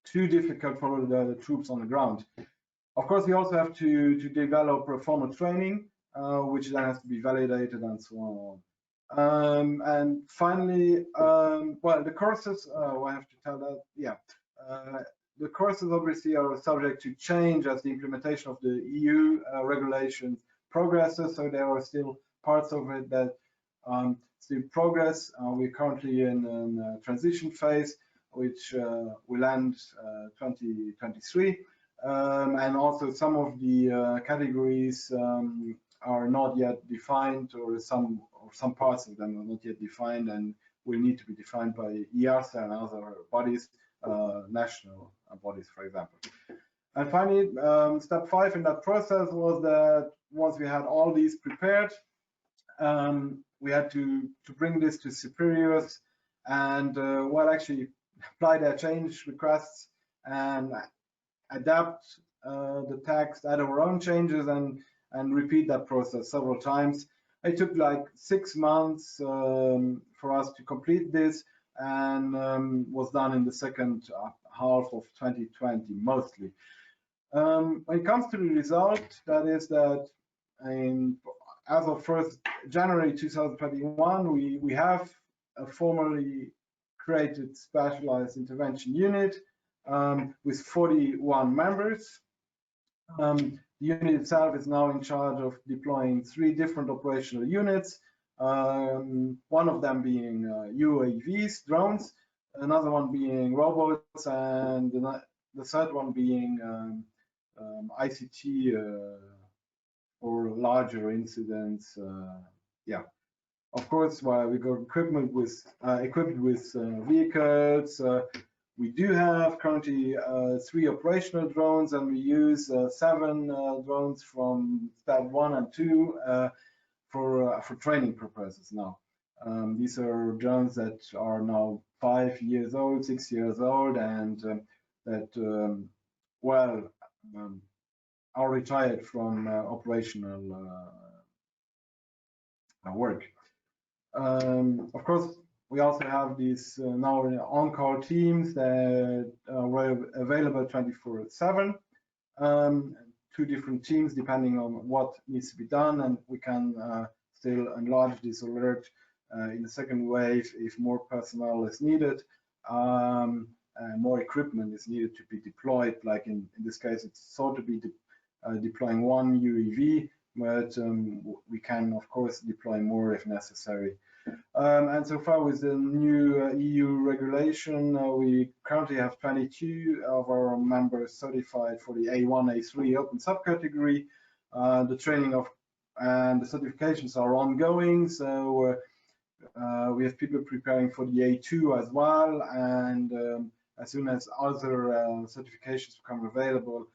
too difficult for the troops on the ground. Of course, we also have to develop a formal training, which then has to be validated and so on. And finally, well, the courses, I have to tell that, yeah. The courses obviously are subject to change as the implementation of the EU regulations progresses, so there are still parts of it that still progress. We're currently in a transition phase, which will end 2023. And also some of the categories are not yet defined, or some parts of them are not yet defined and will need to be defined by EASA and other bodies, national bodies, for example. And finally, step 5 in that process was that once we had all these prepared, we had to bring this to superiors and well, actually apply their change requests and adapt the text, add our own changes, and repeat that process several times. It took like 6 months for us to complete this, and was done in the second half of 2020 mostly. When it comes to the result, that is that as of 1st January 2021, we have a formally created specialized intervention unit with 41 members. The unit itself is now in charge of deploying 3 different operational units, one of them being UAVs, drones, another one being robots, and the third one being ICT for larger incidents. Yeah, of course, while we got equipment with equipped with vehicles, we do have currently 3 operational drones, and we use 7 drones from step 1 and 2 for training purposes now. These are drones that are now 5 years old, 6 years old, and that well are retired from operational work. Of course, we also have these now on-call teams that were available 24/7. 2 different teams depending on what needs to be done, and we can still enlarge this alert in the second wave if more personnel is needed, more equipment is needed to be deployed. Like in this case, it's thought to be deploying 1 UAV, but we can of course deploy more if necessary. And so far with the new EU regulation, we currently have 22 of our members certified for the A1, A3 open subcategory. The training and the certifications are ongoing, so we have people preparing for the A2 as well, and as soon as other certifications become available,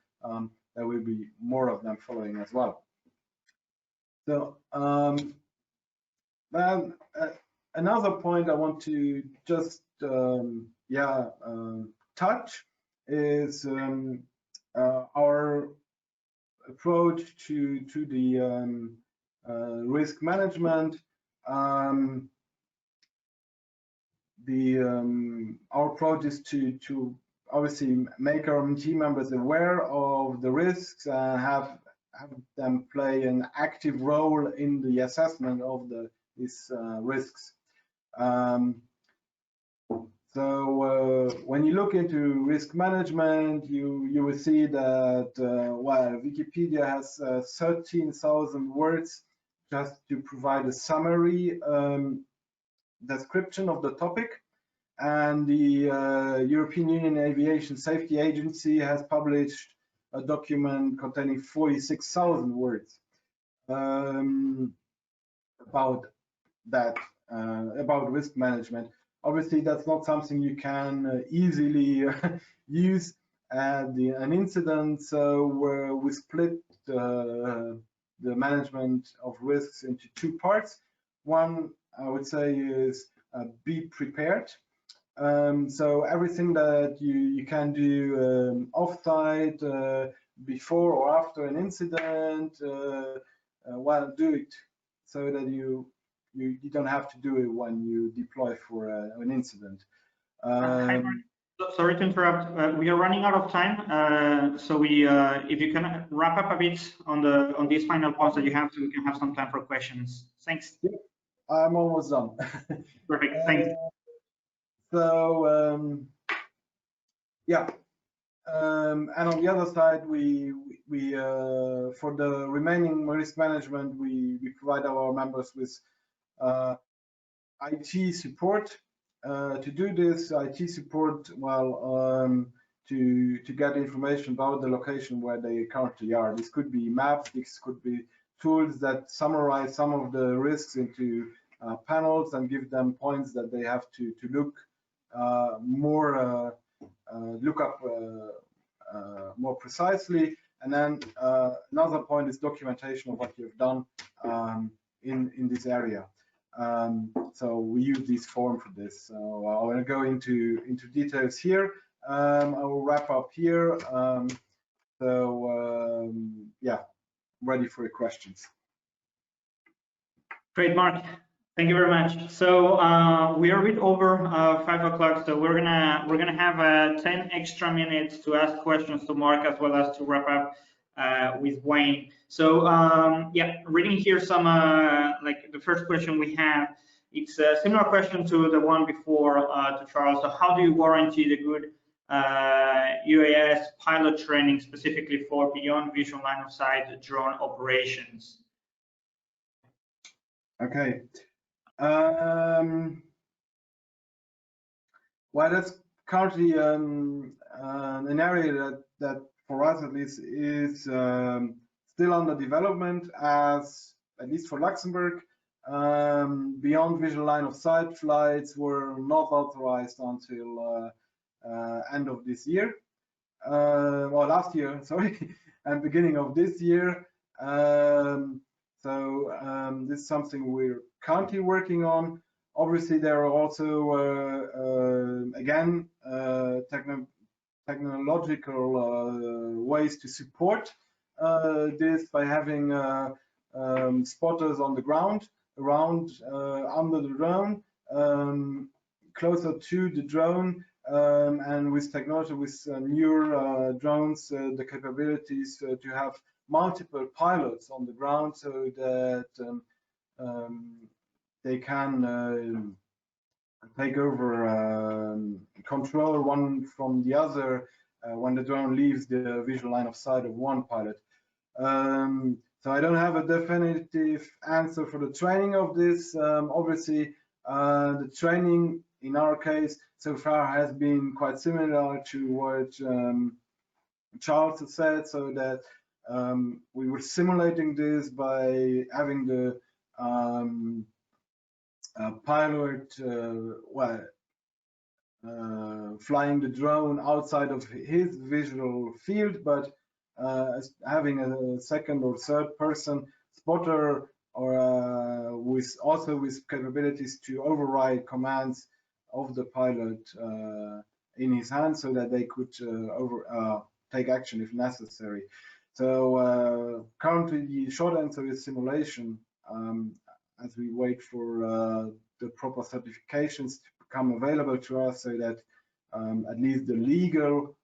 there will be more of them following as well. So then another point I want to just touch is our approach to the risk management. Our approach is to obviously make our team members aware of the risks and have them play an active role in the assessment of these risks. So when you look into risk management, you will see that while Wikipedia has 13,000 words just to provide a summary description of the topic, and the European Union Aviation Safety Agency has published a document containing 46,000 words about that, about risk management. Obviously, that's not something you can easily use at an incident, so we split the management of risks into two parts. One, I would say, is be prepared. So everything that you can do off-site, before or after an incident, well, do it so that you don't have to do it when you deploy for an incident. Hi, Mark. Sorry to interrupt. We are running out of time, so we, if you can wrap up a bit on these final points that you have, so we can have some time for questions. Thanks. Yeah, I'm almost done. Perfect. Thanks. So yeah, and on the other side, we for the remaining risk management, we provide our members with IT support to do this. IT support, well, to get information about the location where they currently are. This could be maps. This could be tools that summarize some of the risks into panels and give them points that they have to look look up more precisely. And then another point is documentation of what you've done in this area. So we use this form for this. So I want to go into details here. I will wrap up here. Yeah, ready for your questions. Great, Mark. Thank you very much. So we are a bit over 5 o'clock, so we're gonna have 10 extra minutes to ask questions to Mark, as well as to wrap up with Wayne. So yeah, reading here some like the first question we have, it's a similar question to the one before to Charles. So how do you guarantee the good UAS pilot training, specifically for beyond visual line of sight drone operations? Okay. Well, that's currently an area that for us at least is still under development, as at least for Luxembourg. Beyond visual line of sight flights were not authorized until end of this year, or last year, sorry, and beginning of this year. This is something we're currently working on. Obviously, there are also, again, technological ways to support this by having spotters on the ground, around, under the drone, closer to the drone, and with technology, with newer drones, the capabilities to have multiple pilots on the ground, so that they can take over control one from the other when the drone leaves the visual line of sight of one pilot. So I don't have a definitive answer for the training of this. Obviously, the training in our case so far has been quite similar to what Charles has said, so that we were simulating this by having the pilot flying the drone outside of his visual field, but having a second or third person spotter, or with capabilities to override commands of the pilot in his hand, so that they could take action if necessary. So currently the short answer is simulation, as we wait for the proper certifications to become available to us, so that at least the legal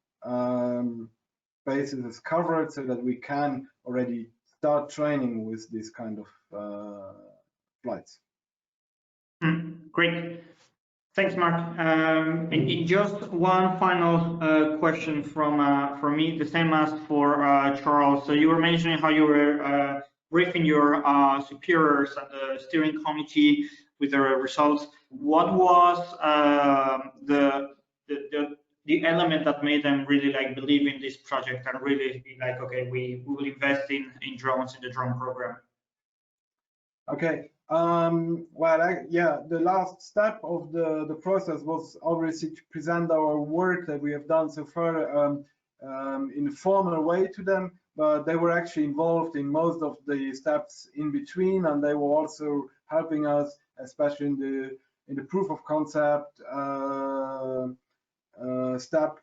basis is covered, so that we can already start training with this kind of flights. Great. Thanks, Mark. And just one final question from me, the same as for Charles. So you were mentioning how you were briefing your superiors and the steering committee with the results. What was the the element that made them really like believe in this project and really be like, okay, we will invest in drones in the drone program? Okay. Yeah, the last step of the process was obviously to present our work that we have done so far in a formal way to them, but they were actually involved in most of the steps in between, and they were also helping us, especially in the proof of concept step,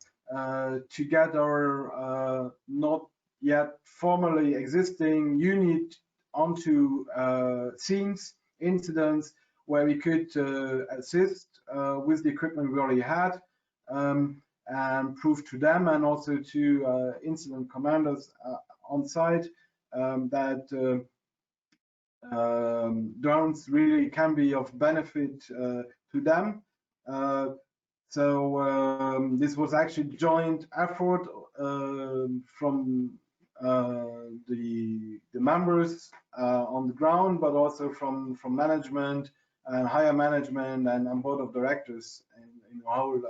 to get our not yet formally existing unit onto scenes, incidents where we could assist with the equipment we already had, and prove to them and also to incident commanders on site that drones really can be of benefit to them. So this was actually joint effort from the members on the ground, but also from management and higher management and board of directors in the whole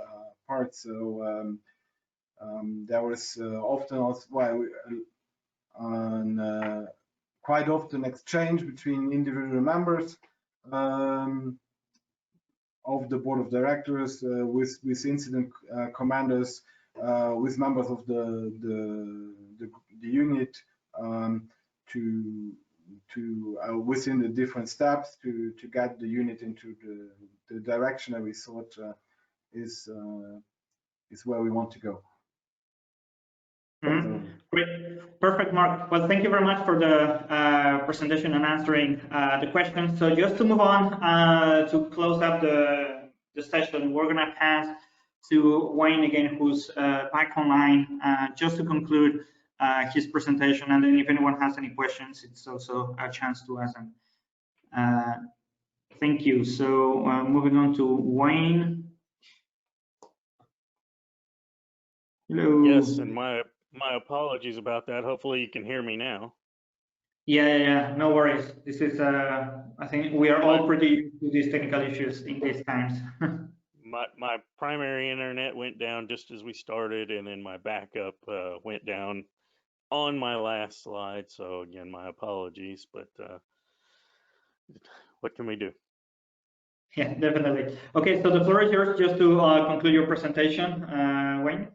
part. So there was often also quite often exchange between individual members of the board of directors with incident commanders, with members of the unit to within the different steps to get the unit into the direction that we thought is where we want to go. Mm-hmm. Great, perfect, Marc. Well, thank you very much for the presentation and answering the questions. So just to move on to close up the session, we're gonna pass to Wayne again, who's back online, just to conclude his presentation. And then if anyone has any questions, it's also a chance to ask them. Thank you. So moving on to Wayne. Hello. Yes, and my apologies about that. Hopefully you can hear me now. Yeah, no worries. This is, I think we are all pretty used to these technical issues in these times. My primary internet went down just as we started, and then my backup went down on my last slide. So again, my apologies, but what can we do? Yeah, definitely. Okay, so the floor is yours just to conclude your presentation, Wayne.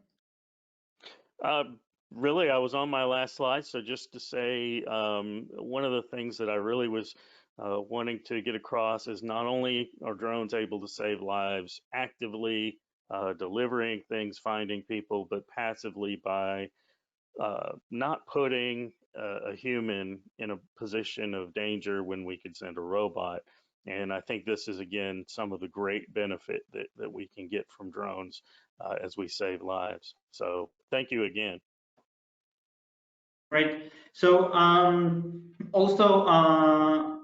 Really, I was on my last slide, so just to say, one of the things that I really was wanting to get across is not only are drones able to save lives actively delivering things, finding people, but passively by not putting a human in a position of danger when we could send a robot. And I think this is, again, some of the great benefit that we can get from drones as we save lives. So thank you again. Right. So also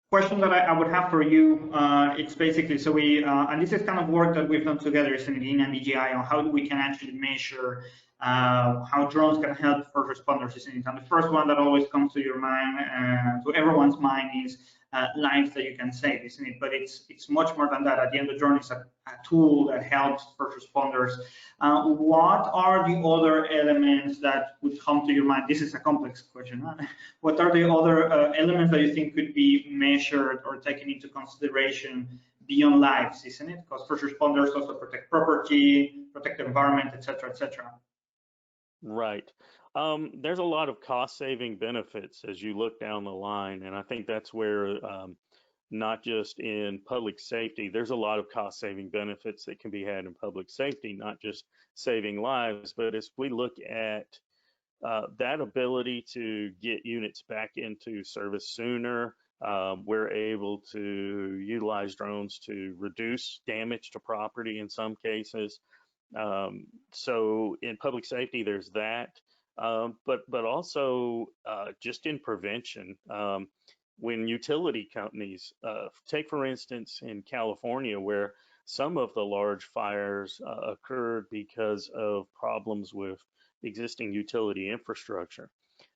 question that I would have for you, it's basically, so we, and this is kind of work that we've done together as in EENA and DJI on how we can actually measure how drones can help first responders. And the first one that always comes to your mind, to everyone's mind, is lives that you can save, isn't it? But it's much more than that. At the end, the drone is a tool that helps first responders. What are the other elements that would come to your mind? This is a complex question. Huh? What are the other elements that you think could be measured or taken into consideration beyond lives, isn't it? Because first responders also protect property, protect the environment, etc., etc. Right. There's a lot of cost-saving benefits as you look down the line, and I think that's where not just in public safety, there's a lot of cost-saving benefits that can be had in public safety, not just saving lives, but as we look at that ability to get units back into service sooner, we're able to utilize drones to reduce damage to property in some cases. So in public safety, there's that, but also just in prevention. When utility companies, take for instance in California, where some of the large fires occurred because of problems with existing utility infrastructure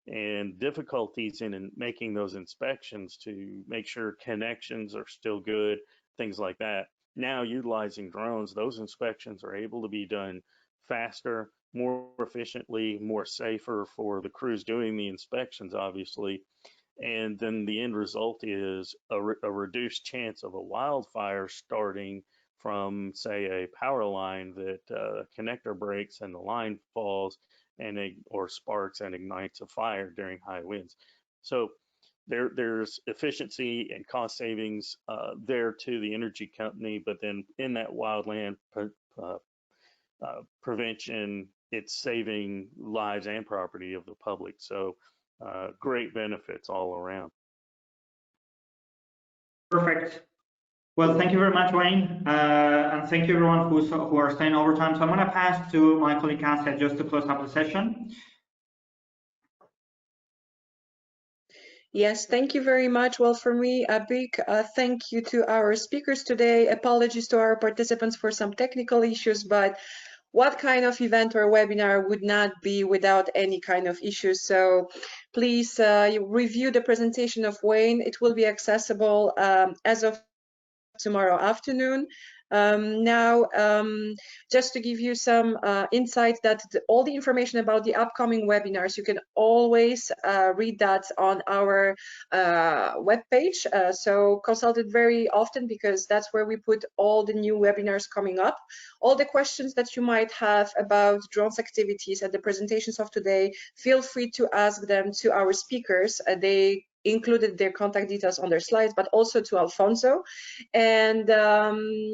and difficulties in making those inspections to make sure connections are still good, things like that. Now, utilizing drones, those inspections are able to be done faster, more efficiently, more safer for the crews doing the inspections, obviously. And then the end result is a reduced chance of a wildfire starting from, say, a power line that connector breaks and the line falls or sparks and ignites a fire during high winds. So there's efficiency and cost savings there to the energy company, but then in that wildland prevention, it's saving lives and property of the public. So great benefits all around. Perfect. Well, thank you very much, Wayne, and thank you everyone who are staying overtime. So I'm going to pass to my colleague Kasia just to close up the session. Yes, thank you very much. Well, for me, a big thank you to our speakers today. Apologies to our participants for some technical issues, but what kind of event or webinar would not be without any kind of issues? So please review the presentation of Wayne. It will be accessible as of tomorrow afternoon. Just to give you some insight that all the information about the upcoming webinars, you can always read that on our webpage. So consult it very often, because that's where we put all the new webinars coming up. All the questions that you might have about drones activities and the presentations of today, feel free to ask them to our speakers. They included their contact details on their slides, but also to Alfonso. And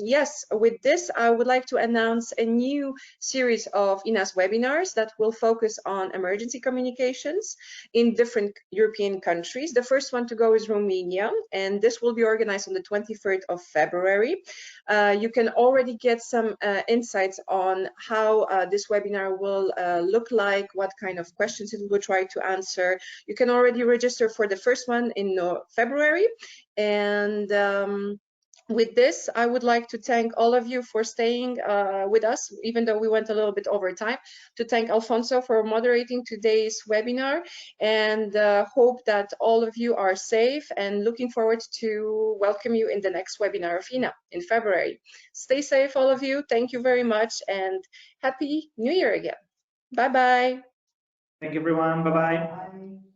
yes, with this, I would like to announce a new series of EENA's webinars that will focus on emergency communications in different European countries. The first one to go is Romania, and this will be organized on the 23rd of February. You can already get some insights on how this webinar will look like, what kind of questions it will try to answer. You can already register for the first one in February. And with this, I would like to thank all of you for staying with us, even though we went a little bit over time, to thank Alfonso for moderating today's webinar, and hope that all of you are safe, and looking forward to welcome you in the next webinar of EENA in February. Stay safe, all of you. Thank you very much, and Happy New Year again. Bye-bye. Thank you, everyone. Bye-bye.